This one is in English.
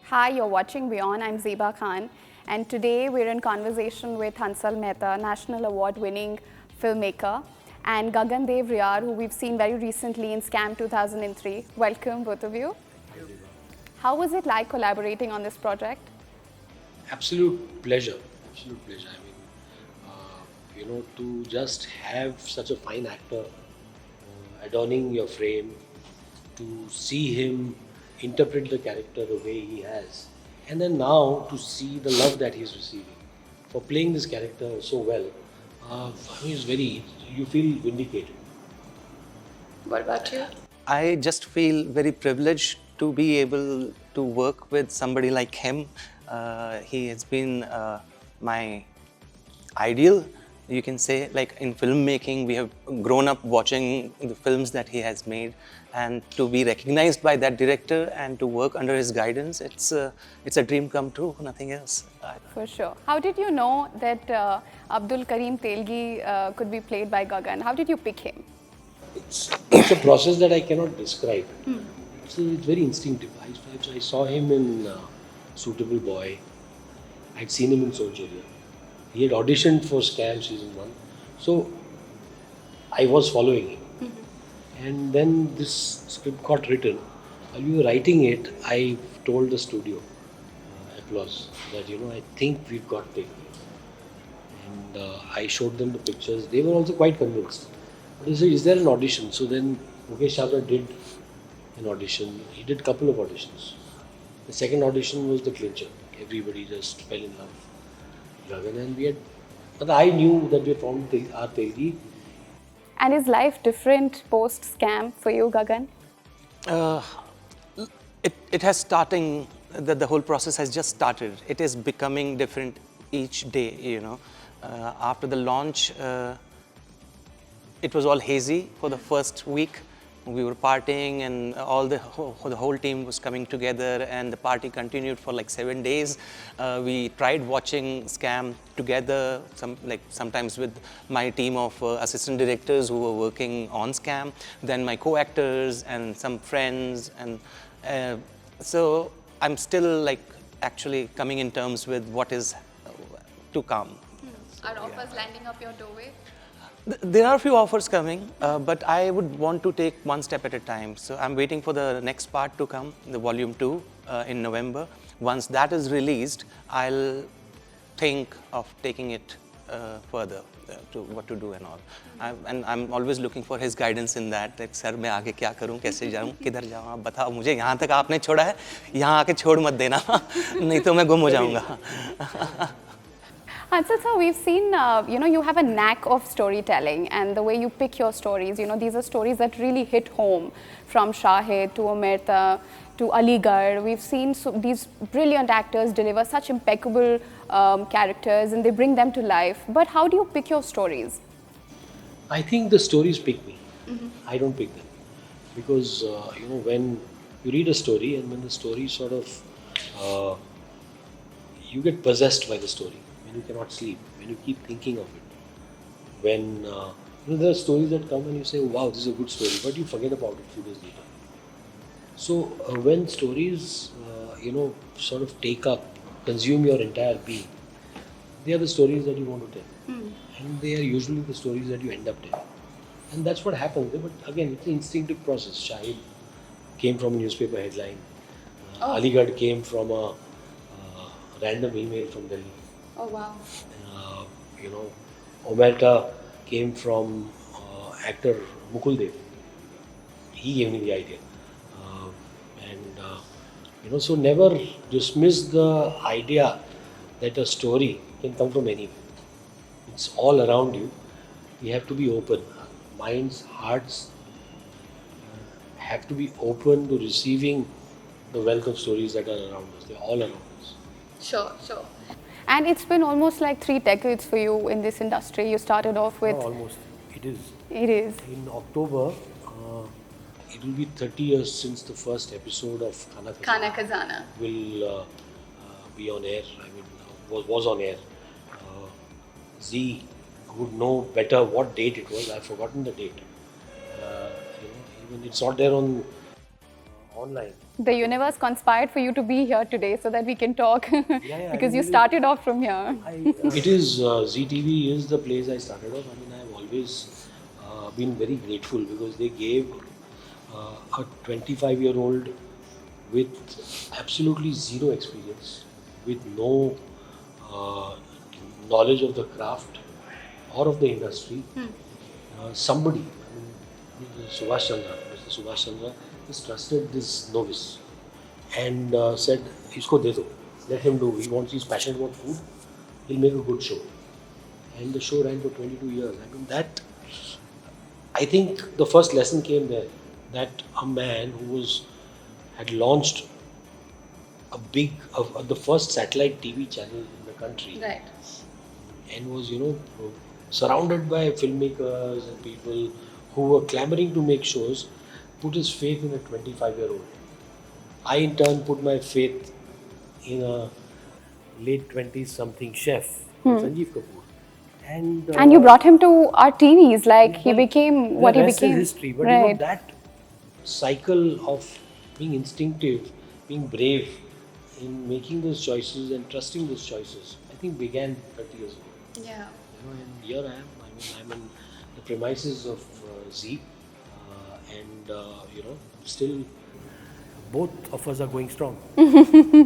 Hi, you're watching WION. I'm Zeba Khan, and today we're in conversation with Hansal Mehta, National Award-winning filmmaker, and Gagan Dev Riar, who we've seen very recently in Scam 2003. Welcome, both of you. How was it like collaborating on this project? Absolute pleasure. Absolute pleasure. I mean, to just have such a fine actor adorning your frame, to see him interpret the character the way he has, and then now to see the love that he's receiving for playing this character so well. I mean, you feel vindicated. What about you? I just feel very privileged to be able to work with somebody like him. He has been my ideal, you can say. Like in filmmaking, we have grown up watching the films that he has made, and to be recognized by that director and to work under his guidance, it's a dream come true, nothing else. For sure. How did you know that Abdul Karim Telgi could be played by Gagan? How did you pick him? It's a process that I cannot describe. It's very instinctive. I saw him in Suitable Boy. I'd seen him in Soldier. He had auditioned for Scam season 1. So I was following him. And then this script got written. While we were writing it, I told the studio, Applause, that I think we've got it. And I showed them the pictures. They were also quite convinced. But they said, is there an audition? So then Mukesh Chabra did an audition. He did a couple of auditions. The second audition was the clincher. Everybody just fell in love with Gagan, and but I knew that we had found our Telgi. And is life different post-Scam for you, Gagan? It has starting, the whole process has just started. It is becoming different each day, After the launch, it was all hazy for the first week. We were partying, and the whole team was coming together, and the party continued for like 7 days. We tried watching Scam together, sometimes with my team of assistant directors who were working on Scam, then my co-actors and some friends, and so I'm still actually coming in terms with what is to come. Are offers landing up your doorway? There are a few offers coming, but I would want to take one step at a time. So I'm waiting for the next part to come, the volume 2 in November. Once that is released, I'll think of taking it further to what to do and all. And I'm always looking for his guidance in that. Like, sir, मैं आगे क्या करूं, कैसे जाऊं, किधर जाऊं, आप बताओ मुझे. यहाँ तक आपने छोड़ा है, यहाँ आके छोड़ मत देना, नहीं तो मैं गुम हो जाऊंगा. Hansal sir, we've seen, you have a knack of storytelling, and the way you pick your stories, these are stories that really hit home, from Shahid to Omerta to Aligarh. We've seen these brilliant actors deliver such impeccable characters, and they bring them to life. But how do you pick your stories? I think the stories pick me. I don't pick them. Because, when you read a story, and when the story sort of, you get possessed by the story. When you cannot sleep, when you keep thinking of it, when there are stories that come and you say, wow, this is a good story, but you forget about it a few days later. So when stories, sort of consume your entire being, they are the stories that you want to tell. And they are usually the stories that you end up telling. And that's what happens. But again, it's an instinctive process. Shahid came from a newspaper headline. Aligarh came from a random email from Delhi. Oh, wow. Omerta came from actor Mukul Dev. He gave me the idea. So never dismiss the idea that a story can come from anywhere. It's all around you. We have to be open. Minds, hearts have to be open to receiving the wealth of stories that are around us. They're all around us. Sure. And it's been almost like 3 decades for you in this industry. You started off with... No, almost. It is. It is. In October, it will be 30 years since the first episode of Khana Khazana will be on air. I mean, was on air. Z would know better what date it was. I've forgotten the date. Even it's not there on online. The universe conspired for you to be here today so that we can talk yeah, because I you mean, started off from here. It is ZTV is the place I started off. I mean, I've always been very grateful because they gave a 25-year-old with absolutely zero experience, with no knowledge of the craft or of the industry, somebody, I mean, Mr. Subhash Chandra, has trusted this novice and said, "Isko de do, let him do. He wants, he's passionate about food. He'll make a good show." And the show ran for 22 years. I mean, that, I think the first lesson came there, that a man who had launched the first satellite TV channel in the country, Right. and was, surrounded by filmmakers and people who were clamoring to make shows, put his faith in a 25-year-old. I in turn put my faith in a late 20s something chef, Sanjeev Kapoor. And you brought him to our TVs, like he became what he the rest is became. history. But Right. that cycle of being instinctive, being brave in making those choices and trusting those choices, I think began 30 years ago. Yeah. And here I am. I mean, I'm in the premises of Z, and still both of us are going strong.